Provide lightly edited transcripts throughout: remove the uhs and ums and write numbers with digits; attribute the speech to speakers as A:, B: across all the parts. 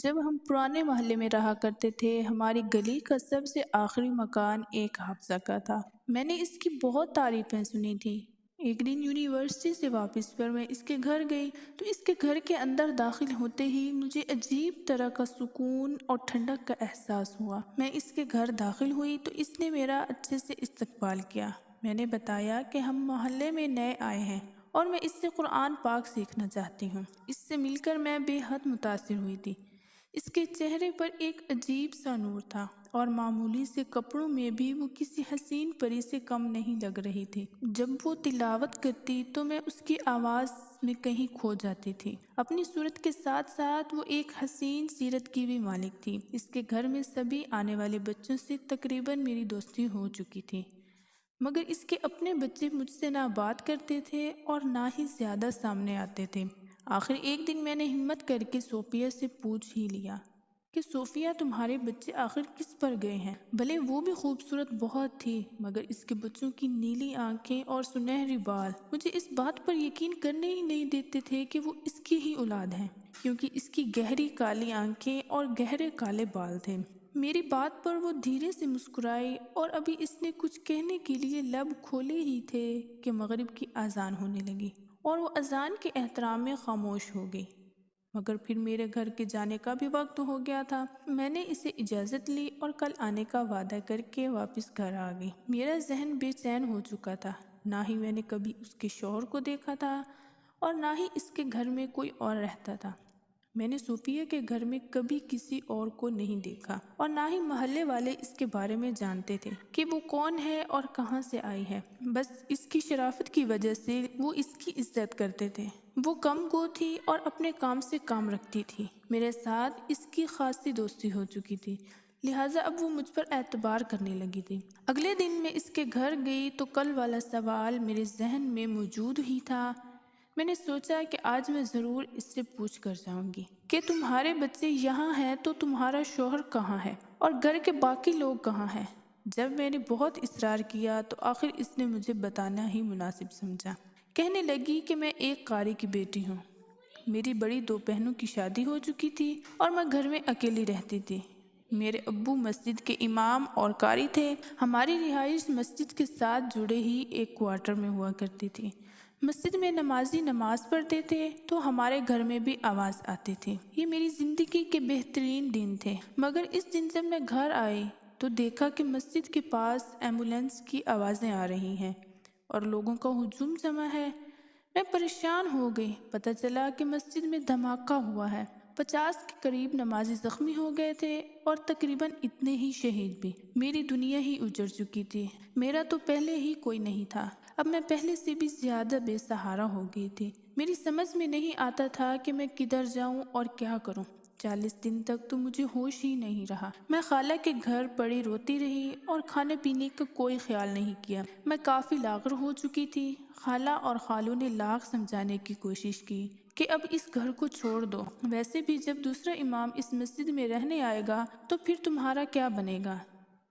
A: جب ہم پرانے محلے میں رہا کرتے تھے، ہماری گلی کا سب سے آخری مکان ایک حافظہ کا تھا۔ میں نے اس کی بہت تعریفیں سنی تھیں۔ ایک دن یونیورسٹی سے واپس پر میں اس کے گھر گئی تو اس کے گھر کے اندر داخل ہوتے ہی مجھے عجیب طرح کا سکون اور ٹھنڈک کا احساس ہوا۔ میں اس کے گھر داخل ہوئی تو اس نے میرا اچھے سے استقبال کیا۔ میں نے بتایا کہ ہم محلے میں نئے آئے ہیں اور میں اس سے قرآن پاک سیکھنا چاہتی ہوں۔ اس سے مل کر میں بے حد متاثر ہوئی تھی۔ اس کے چہرے پر ایک عجیب سا نور تھا اور معمولی سے کپڑوں میں بھی وہ کسی حسین پری سے کم نہیں لگ رہی تھی۔ جب وہ تلاوت کرتی تو میں اس کی آواز میں کہیں کھو جاتی تھی۔ اپنی صورت کے ساتھ ساتھ وہ ایک حسین سیرت کی بھی مالک تھی۔ اس کے گھر میں سبھی آنے والے بچوں سے تقریباً میری دوستی ہو چکی تھی، مگر اس کے اپنے بچے مجھ سے نہ بات کرتے تھے اور نہ ہی زیادہ سامنے آتے تھے۔ آخر ایک دن میں نے ہمت کر کے صوفیہ سے پوچھ ہی لیا کہ صوفیہ، تمہارے بچے آخر کس پر گئے ہیں؟ بھلے وہ بھی خوبصورت بہت تھی، مگر اس کے بچوں کی نیلی آنکھیں اور سنہری بال مجھے اس بات پر یقین کرنے ہی نہیں دیتے تھے کہ وہ اس کی ہی اولاد ہیں، کیونکہ اس کی گہری کالی آنکھیں اور گہرے کالے بال تھے۔ میری بات پر وہ دھیرے سے مسکرائی اور ابھی اس نے کچھ کہنے کے لیے لب کھولے ہی تھے کہ مغرب کی اذان ہونے لگی اور وہ اذان کے احترام میں خاموش ہو گئی۔ مگر پھر میرے گھر کے جانے کا بھی وقت ہو گیا تھا۔ میں نے اسے اجازت لی اور کل آنے کا وعدہ کر کے واپس گھر آ گئی۔ میرا ذہن بے چین ہو چکا تھا۔ نہ ہی میں نے کبھی اس کے شوہر کو دیکھا تھا اور نہ ہی اس کے گھر میں کوئی اور رہتا تھا۔ میں نے صوفیہ کے گھر میں کبھی کسی اور کو نہیں دیکھا اور نہ ہی محلے والے اس کے بارے میں جانتے تھے کہ وہ کون ہے اور کہاں سے آئی ہے۔ بس اس کی شرافت کی وجہ سے وہ اس کی عزت کرتے تھے۔ وہ کم گو تھی اور اپنے کام سے کام رکھتی تھی۔ میرے ساتھ اس کی خاصی دوستی ہو چکی تھی، لہٰذا اب وہ مجھ پر اعتبار کرنے لگی تھی۔ اگلے دن میں اس کے گھر گئی تو کل والا سوال میرے ذہن میں موجود ہی تھا۔ میں نے سوچا کہ آج میں ضرور اس سے پوچھ کر جاؤں گی کہ تمہارے بچے یہاں ہیں تو تمہارا شوہر کہاں ہے اور گھر کے باقی لوگ کہاں ہیں؟ جب میں نے بہت اصرار کیا تو آخر اس نے مجھے بتانا ہی مناسب سمجھا۔ کہنے لگی کہ میں ایک قاری کی بیٹی ہوں۔ میری بڑی دو بہنوں کی شادی ہو چکی تھی اور میں گھر میں اکیلی رہتی تھی۔ میرے ابو مسجد کے امام اور قاری تھے۔ ہماری رہائش مسجد کے ساتھ جڑے ہی ایک کوارٹر میں ہوا کرتی تھی۔ مسجد میں نمازی نماز پڑھتے تھے تو ہمارے گھر میں بھی آواز آتی تھی۔ یہ میری زندگی کے بہترین دن تھے، مگر اس دن جب میں گھر آئی تو دیکھا کہ مسجد کے پاس ایمبولینس کی آوازیں آ رہی ہیں اور لوگوں کا ہجوم جمع ہے۔ میں پریشان ہو گئی۔ پتہ چلا کہ مسجد میں دھماکہ ہوا ہے۔ 50 کے قریب نمازی زخمی ہو گئے تھے اور تقریباً اتنے ہی شہید بھی۔ میری دنیا ہی اجڑ چکی تھی۔ میرا تو پہلے ہی کوئی نہیں تھا، اب میں پہلے سے بھی زیادہ بے سہارا ہو گئی تھی۔ میری سمجھ میں نہیں آتا تھا کہ میں کدھر جاؤں اور کیا کروں۔ 40 دن تک تو مجھے ہوش ہی نہیں رہا۔ میں خالہ کے گھر پڑی روتی رہی اور کھانے پینے کا کوئی خیال نہیں کیا۔ میں کافی لاغر ہو چکی تھی۔ خالہ اور خالو نے لاکھ سمجھانے کی کوشش کی کہ اب اس گھر کو چھوڑ دو، ویسے بھی جب دوسرا امام اس مسجد میں رہنے آئے گا تو پھر تمہارا کیا بنے گا،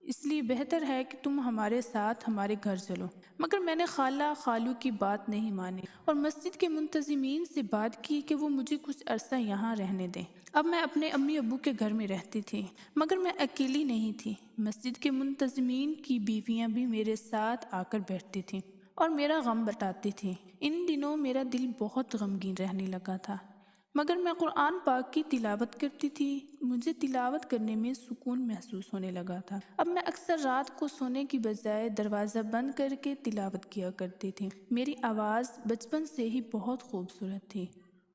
A: اس لیے بہتر ہے کہ تم ہمارے ساتھ ہمارے گھر چلو۔ مگر میں نے خالہ خالو کی بات نہیں مانی اور مسجد کے منتظمین سے بات کی کہ وہ مجھے کچھ عرصہ یہاں رہنے دیں۔ اب میں اپنے امی ابو کے گھر میں رہتی تھی، مگر میں اکیلی نہیں تھی۔ مسجد کے منتظمین کی بیویاں بھی میرے ساتھ آ کر بیٹھتی تھیں اور میرا غم بتاتی تھیں۔ ان دنوں میرا دل بہت غمگین رہنے لگا تھا، مگر میں قرآن پاک کی تلاوت کرتی تھی۔ مجھے تلاوت کرنے میں سکون محسوس ہونے لگا تھا۔ اب میں اکثر رات کو سونے کی بجائے دروازہ بند کر کے تلاوت کیا کرتی تھی۔ میری آواز بچپن سے ہی بہت خوبصورت تھی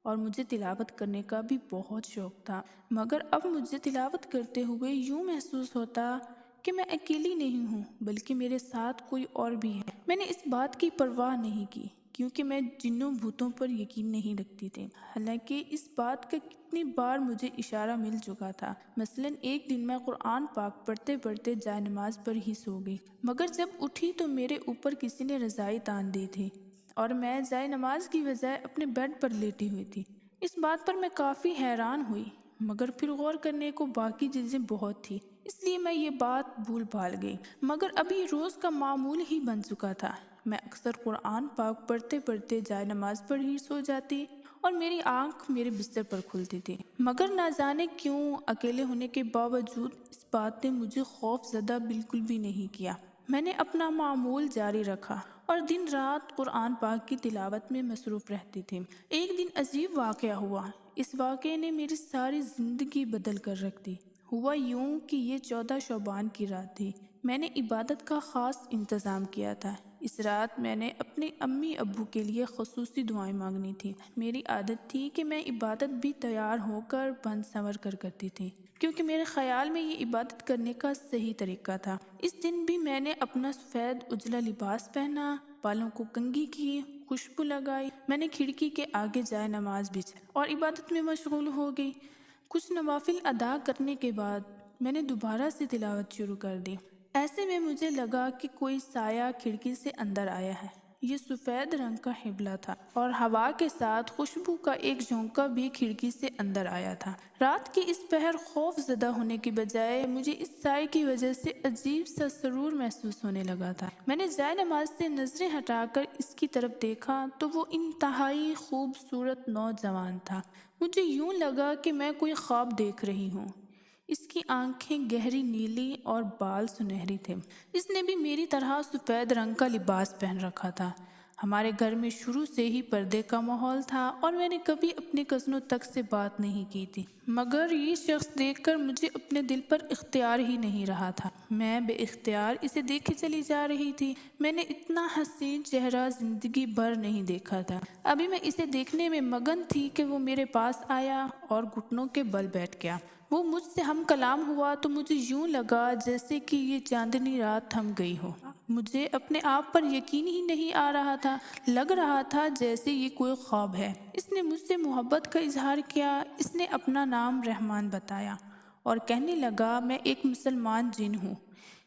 A: اور مجھے تلاوت کرنے کا بھی بہت شوق تھا، مگر اب مجھے تلاوت کرتے ہوئے یوں محسوس ہوتا کہ میں اکیلی نہیں ہوں بلکہ میرے ساتھ کوئی اور بھی ہے۔ میں نے اس بات کی پرواہ نہیں کی کیونکہ میں جنوں بھوتوں پر یقین نہیں رکھتی تھی، حالانکہ اس بات کا کتنی بار مجھے اشارہ مل چکا تھا۔ مثلاً ایک دن میں قرآن پاک پڑھتے پڑھتے جائے نماز پر ہی سو گئی، مگر جب اٹھی تو میرے اوپر کسی نے رضائی تان دی تھی اور میں جائے نماز کی بجائے اپنے بیڈ پر لیٹی ہوئی تھی۔ اس بات پر میں کافی حیران ہوئی، مگر پھر غور کرنے کو باقی چیزیں بہت تھی، اس لیے میں یہ بات بھول بھال گئی۔ مگر اب یہ روز کا معمول ہی بن چکا تھا۔ میں اکثر قرآن پاک پڑھتے پڑھتے جائے نماز پر ہی سو جاتی اور میری آنکھ میرے بستر پر کھلتی تھی، مگر نہ جانے کیوں اکیلے ہونے کے باوجود اس بات نے مجھے خوف زدہ بالکل بھی نہیں کیا۔ میں نے اپنا معمول جاری رکھا اور دن رات قرآن پاک کی تلاوت میں مصروف رہتی تھی۔ ایک دن عجیب واقعہ ہوا۔ اس واقعے نے میری ساری زندگی بدل کر رکھ دی۔ ہوا یوں کہ یہ 14 شعبان کی رات تھی۔ میں نے عبادت کا خاص انتظام کیا تھا۔ اس رات میں نے اپنے امی ابو کے لیے خصوصی دعائیں مانگنی تھی۔ میری عادت تھی کہ میں عبادت بھی تیار ہو کر بن سنور کر کرتی تھی، کیونکہ میرے خیال میں یہ عبادت کرنے کا صحیح طریقہ تھا۔ اس دن بھی میں نے اپنا سفید اجلا لباس پہنا، بالوں کو کنگھی کی، خوشبو لگائی۔ میں نے کھڑکی کے آگے جائے نماز بچھائی اور عبادت میں مشغول ہو گئی۔ کچھ نوافل ادا کرنے کے بعد میں نے دوبارہ سے تلاوت شروع کر دی۔ ایسے میں مجھے لگا کہ کوئی سایہ کھڑکی سے اندر آیا ہے۔ یہ سفید رنگ کا حبلہ تھا اور ہوا کے ساتھ خوشبو کا ایک جھونکا بھی کھڑکی سے اندر آیا تھا۔ رات کی اس پہر خوف زدہ ہونے کی بجائے مجھے اس سائے کی وجہ سے عجیب سا سرور محسوس ہونے لگا تھا۔ میں نے جائے نماز سے نظریں ہٹا کر اس کی طرف دیکھا تو وہ انتہائی خوبصورت نوجوان تھا۔ مجھے یوں لگا کہ میں کوئی خواب دیکھ رہی ہوں۔ اس کی آنکھیں گہری نیلی اور بال سنہری تھے۔ اس نے بھی میری طرح سفید رنگ کا لباس پہن رکھا تھا۔ ہمارے گھر میں شروع سے ہی پردے کا ماحول تھا اور میں نے کبھی اپنے کزنوں تک سے بات نہیں کی تھی، مگر یہ شخص دیکھ کر مجھے اپنے دل پر اختیار ہی نہیں رہا تھا۔ میں بے اختیار اسے دیکھے چلی جا رہی تھی۔ میں نے اتنا حسین چہرہ زندگی بھر نہیں دیکھا تھا۔ ابھی میں اسے دیکھنے میں مگن تھی کہ وہ میرے پاس آیا اور گھٹنوں کے بل بیٹھ گیا۔ وہ مجھ سے ہم کلام ہوا تو مجھے یوں لگا جیسے کہ یہ چاندنی رات تھم گئی ہو۔ مجھے اپنے آپ پر یقین ہی نہیں آ رہا تھا۔ لگ رہا تھا جیسے یہ کوئی خواب ہے۔ اس نے مجھ سے محبت کا اظہار کیا۔ اس نے اپنا نام رحمان بتایا اور کہنے لگا میں ایک مسلمان جن ہوں۔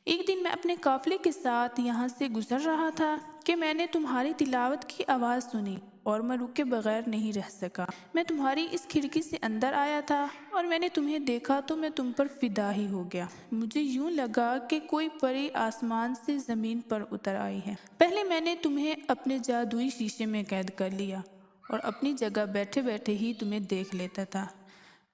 A: ایک دن میں اپنے قافلے کے ساتھ یہاں سے گزر رہا تھا کہ میں نے تمہاری تلاوت کی آواز سنی اور میں رکے بغیر نہیں رہ سکا۔ میں تمہاری اس کھڑکی سے اندر آیا تھا اور میں نے تمہیں دیکھا تو میں تم پر فدا ہی ہو گیا۔ مجھے یوں لگا کہ کوئی پری آسمان سے زمین پر اتر آئی ہے۔ پہلے میں نے تمہیں اپنے جادوئی شیشے میں قید کر لیا اور اپنی جگہ بیٹھے بیٹھے ہی تمہیں دیکھ لیتا تھا،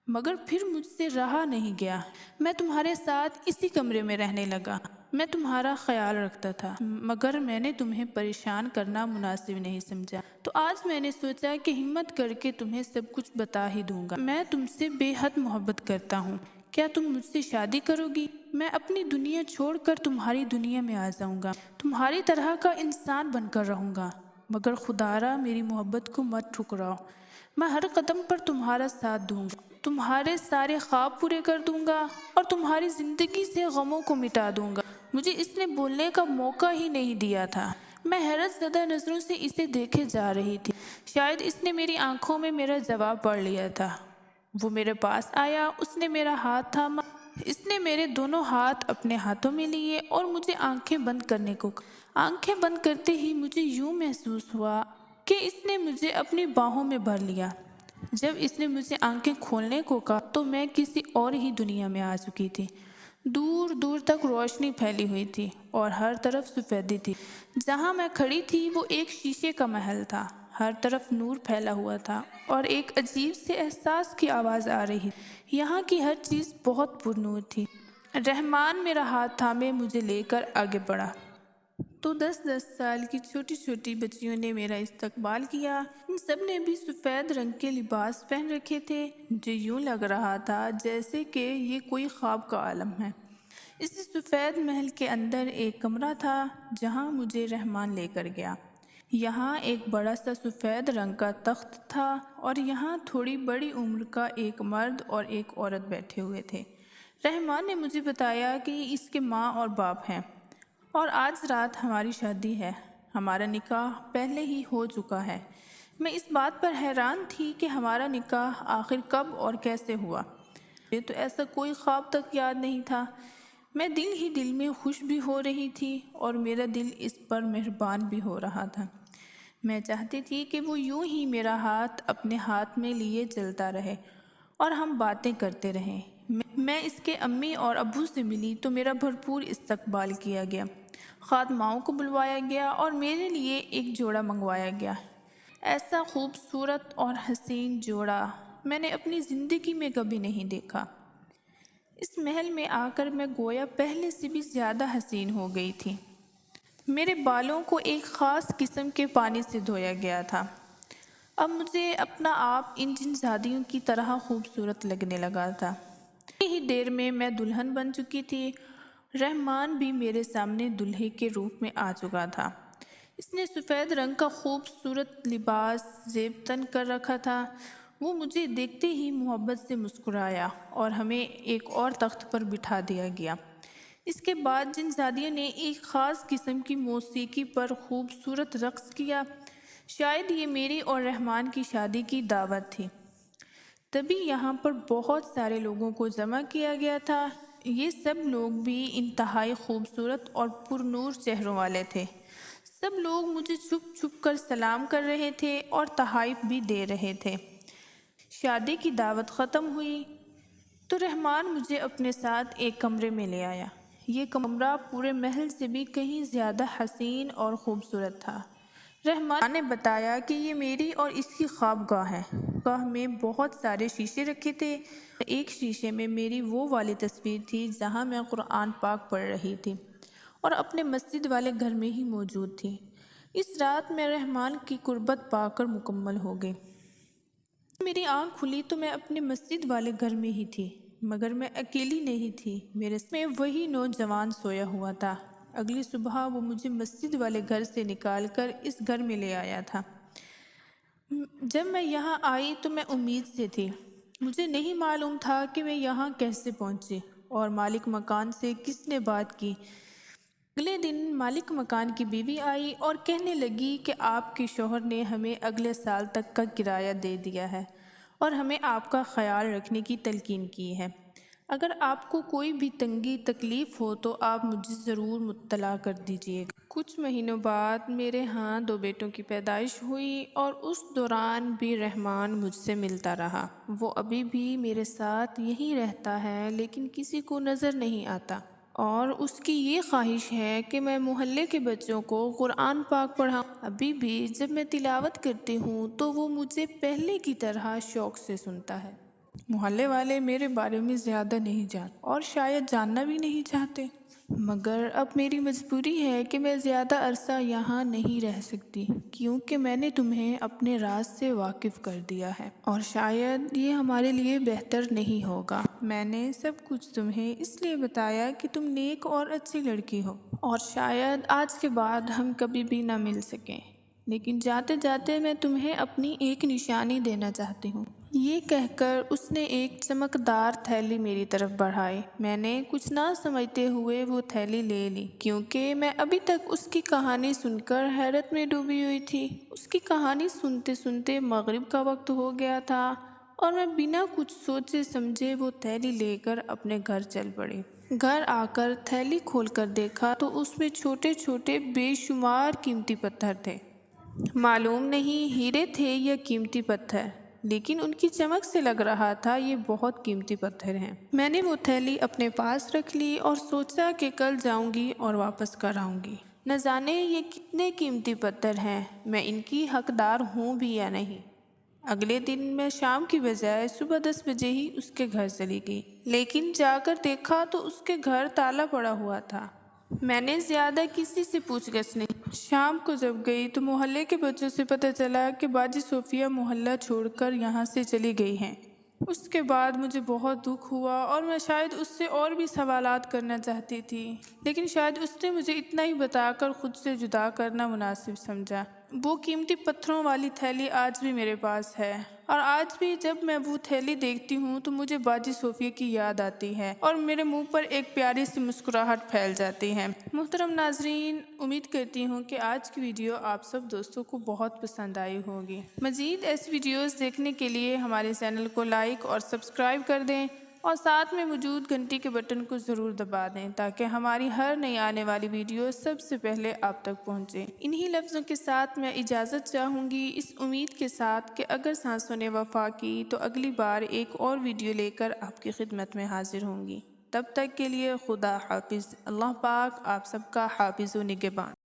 A: مگر پھر مجھ سے رہا نہیں گیا۔ میں تمہارے ساتھ اسی کمرے میں رہنے لگا۔ میں تمہارا خیال رکھتا تھا، مگر میں نے تمہیں پریشان کرنا مناسب نہیں سمجھا، تو آج میں نے سوچا کہ ہمت کر کے تمہیں سب کچھ بتا ہی دوں گا۔ میں تم سے بے حد محبت کرتا ہوں۔ کیا تم مجھ سے شادی کرو گی؟ میں اپنی دنیا چھوڑ کر تمہاری دنیا میں آ جاؤں گا، تمہاری طرح کا انسان بن کر رہوں گا، مگر خدارا میری محبت کو مت ٹھکراؤ۔ میں ہر قدم پر تمہارا ساتھ دوں گا، تمہارے سارے خواب پورے کر دوں گا اور تمہاری زندگی سے غموں کو مٹا دوں گا۔ مجھے اس نے بولنے کا موقع ہی نہیں دیا تھا۔ میں حیرت زدہ نظروں سے اسے دیکھے جا رہی تھی۔ شاید اس نے میری آنکھوں میں میرا جواب پڑھ لیا تھا۔ وہ میرے پاس آیا، اس نے میرا ہاتھ تھاما، اس نے میرے دونوں ہاتھ اپنے ہاتھوں میں لیے اور مجھے آنکھیں بند کرنے کو کہا۔ آنکھیں بند کرتے ہی مجھے یوں محسوس ہوا کہ اس نے مجھے اپنی باہوں میں بھر لیا۔ جب اس نے مجھے آنکھیں کھولنے کو کہا تو میں کسی اور ہی دنیا میں آ چکی تھی۔ دور دور تک روشنی پھیلی ہوئی تھی اور ہر طرف سفیدی تھی۔ جہاں میں کھڑی تھی وہ ایک شیشے کا محل تھا۔ ہر طرف نور پھیلا ہوا تھا اور ایک عجیب سے احساس کی آواز آ رہی تھی۔ یہاں کی ہر چیز بہت پر نور تھی۔ رحمان میرا ہاتھ تھامے مجھے لے کر آگے بڑھا تو 10 سال کی چھوٹی چھوٹی بچیوں نے میرا استقبال کیا۔ ان سب نے بھی سفید رنگ کے لباس پہن رکھے تھے۔ مجھے یوں لگ رہا تھا جیسے کہ یہ کوئی خواب کا عالم ہے۔ اس سفید محل کے اندر ایک کمرہ تھا جہاں مجھے رحمان لے کر گیا۔ یہاں ایک بڑا سا سفید رنگ کا تخت تھا اور یہاں تھوڑی بڑی عمر کا ایک مرد اور ایک عورت بیٹھے ہوئے تھے۔ رحمان نے مجھے بتایا کہ اس کے ماں اور باپ ہیں اور آج رات ہماری شادی ہے۔ ہمارا نکاح پہلے ہی ہو چکا ہے۔ میں اس بات پر حیران تھی کہ ہمارا نکاح آخر کب اور کیسے ہوا۔ مجھے تو ایسا کوئی خواب تک یاد نہیں تھا۔ میں دل ہی دل میں خوش بھی ہو رہی تھی اور میرا دل اس پر مہربان بھی ہو رہا تھا۔ میں چاہتی تھی کہ وہ یوں ہی میرا ہاتھ اپنے ہاتھ میں لیے چلتا رہے اور ہم باتیں کرتے رہیں۔ میں اس کے امی اور ابو سے ملی تو میرا بھرپور استقبال کیا گیا۔ خادماؤں کو بلوایا گیا اور میرے لیے ایک جوڑا منگوایا گیا۔ ایسا خوبصورت اور حسین جوڑا میں نے اپنی زندگی میں کبھی نہیں دیکھا۔ اس محل میں آ کر میں گویا پہلے سے بھی زیادہ حسین ہو گئی تھی۔ میرے بالوں کو ایک خاص قسم کے پانی سے دھویا گیا تھا۔ اب مجھے اپنا آپ ان جن زادیوں کی طرح خوبصورت لگنے لگا تھا۔ اتنی ہی دیر میں دلہن بن چکی تھی۔ رحمان بھی میرے سامنے دلہے کے روپ میں آ چکا تھا۔ اس نے سفید رنگ کا خوبصورت لباس زیب تن کر رکھا تھا۔ وہ مجھے دیکھتے ہی محبت سے مسکرایا اور ہمیں ایک اور تخت پر بٹھا دیا گیا۔ اس کے بعد جن زادیوں نے ایک خاص قسم کی موسیقی پر خوبصورت رقص کیا، شاید یہ میری اور رحمان کی شادی کی دعوت تھی۔ تبھی یہاں پر بہت سارے لوگوں کو جمع کیا گیا تھا۔ یہ سب لوگ بھی انتہائی خوبصورت اور پر نور چہروں والے تھے۔ سب لوگ مجھے چھپ چھپ کر سلام کر رہے تھے اور تحائف بھی دے رہے تھے۔ شادی کی دعوت ختم ہوئی تو رحمان مجھے اپنے ساتھ ایک کمرے میں لے آیا۔ یہ کمرہ پورے محل سے بھی کہیں زیادہ حسین اور خوبصورت تھا۔ رحمان نے بتایا کہ یہ میری اور اس کی خوابگاہ ہے۔ خوابگاہ میں بہت سارے شیشے رکھے تھے۔ ایک شیشے میں میری وہ والی تصویر تھی جہاں میں قرآن پاک پڑھ رہی تھی اور اپنے مسجد والے گھر میں ہی موجود تھی۔ اس رات میں رحمان کی قربت پا کر مکمل ہو گئی۔ میری آنکھ کھلی تو میں اپنے مسجد والے گھر میں ہی تھی، مگر میں اکیلی نہیں تھی۔ میرے ساتھ میں وہی نوجوان سویا ہوا تھا۔ اگلی صبح وہ مجھے مسجد والے گھر سے نکال کر اس گھر میں لے آیا تھا۔ جب میں یہاں آئی تو میں امید سے تھی۔ مجھے نہیں معلوم تھا کہ میں یہاں کیسے پہنچی اور مالک مکان سے کس نے بات کی۔ اگلے دن مالک مکان کی بیوی آئی اور کہنے لگی کہ آپ کے شوہر نے ہمیں اگلے سال تک کا کرایہ دے دیا ہے اور ہمیں آپ کا خیال رکھنے کی تلقین کی ہے۔ اگر آپ کو کوئی بھی تنگی تکلیف ہو تو آپ مجھے ضرور مطلع کر دیجیے گا۔ کچھ مہینوں بعد میرے ہاں 2 بیٹوں کی پیدائش ہوئی اور اس دوران بھی رحمان مجھ سے ملتا رہا۔ وہ ابھی بھی میرے ساتھ یہیں رہتا ہے لیکن کسی کو نظر نہیں آتا، اور اس کی یہ خواہش ہے کہ میں محلے کے بچوں کو قرآن پاک پڑھاؤں۔ ابھی بھی جب میں تلاوت کرتی ہوں تو وہ مجھے پہلے کی طرح شوق سے سنتا ہے۔ محلے والے میرے بارے میں زیادہ نہیں جانتے اور شاید جاننا بھی نہیں چاہتے، مگر اب میری مجبوری ہے کہ میں زیادہ عرصہ یہاں نہیں رہ سکتی، کیونکہ میں نے تمہیں اپنے راز سے واقف کر دیا ہے اور شاید یہ ہمارے لیے بہتر نہیں ہوگا۔ میں نے سب کچھ تمہیں اس لیے بتایا کہ تم نیک اور اچھی لڑکی ہو، اور شاید آج کے بعد ہم کبھی بھی نہ مل سکیں، لیکن جاتے جاتے میں تمہیں اپنی ایک نشانی دینا چاہتی ہوں۔ یہ کہہ کر اس نے ایک چمکدار تھیلی میری طرف بڑھائی۔ میں نے کچھ نہ سمجھتے ہوئے وہ تھیلی لے لی، کیونکہ میں ابھی تک اس کی کہانی سن کر حیرت میں ڈوبی ہوئی تھی۔ اس کی کہانی سنتے سنتے مغرب کا وقت ہو گیا تھا اور میں بنا کچھ سوچے سمجھے وہ تھیلی لے کر اپنے گھر چل پڑی۔ گھر آ کر تھیلی کھول کر دیکھا تو اس میں چھوٹے چھوٹے بے شمار قیمتی پتھر تھے۔ معلوم نہیں ہیرے تھے یا قیمتی پتھر، لیکن ان کی چمک سے لگ رہا تھا یہ بہت قیمتی پتھر ہیں۔ میں نے وہ تھیلی اپنے پاس رکھ لی اور سوچا کہ کل جاؤں گی اور واپس کر آؤں گی۔ نہ جانے یہ کتنے قیمتی پتھر ہیں، میں ان کی حقدار ہوں بھی یا نہیں۔ اگلے دن میں شام کی بجائے صبح 10 بجے ہی اس کے گھر چلی گئی، لیکن جا کر دیکھا تو اس کے گھر تالا پڑا ہوا تھا۔ میں نے زیادہ کسی سے پوچھ گچھ نہیں۔ شام کو جب گئی تو محلے کے بچوں سے پتہ چلا کہ باجی صوفیہ محلہ چھوڑ کر یہاں سے چلی گئی ہیں۔ اس کے بعد مجھے بہت دکھ ہوا اور میں شاید اس سے اور بھی سوالات کرنا چاہتی تھی، لیکن شاید اس نے مجھے اتنا ہی بتا کر خود سے جدا کرنا مناسب سمجھا۔ وہ قیمتی پتھروں والی تھیلی آج بھی میرے پاس ہے، اور آج بھی جب میں وہ تھیلی دیکھتی ہوں تو مجھے باجی صوفیہ کی یاد آتی ہے اور میرے منہ پر ایک پیاری سی مسکراہٹ پھیل جاتی ہے۔ محترم ناظرین، امید کرتی ہوں کہ آج کی ویڈیو آپ سب دوستوں کو بہت پسند آئی ہوگی۔ مزید ایسی ویڈیوز دیکھنے کے لیے ہمارے چینل کو لائک اور سبسکرائب کر دیں، اور ساتھ میں موجود گھنٹی کے بٹن کو ضرور دبا دیں تاکہ ہماری ہر نئی آنے والی ویڈیو سب سے پہلے آپ تک پہنچے۔ انہی لفظوں کے ساتھ میں اجازت چاہوں گی، اس امید کے ساتھ کہ اگر سانسوں نے وفا کی تو اگلی بار ایک اور ویڈیو لے کر آپ کی خدمت میں حاضر ہوں گی۔ تب تک کے لیے خدا حافظ۔ اللہ پاک آپ سب کا حافظ و نگہبان۔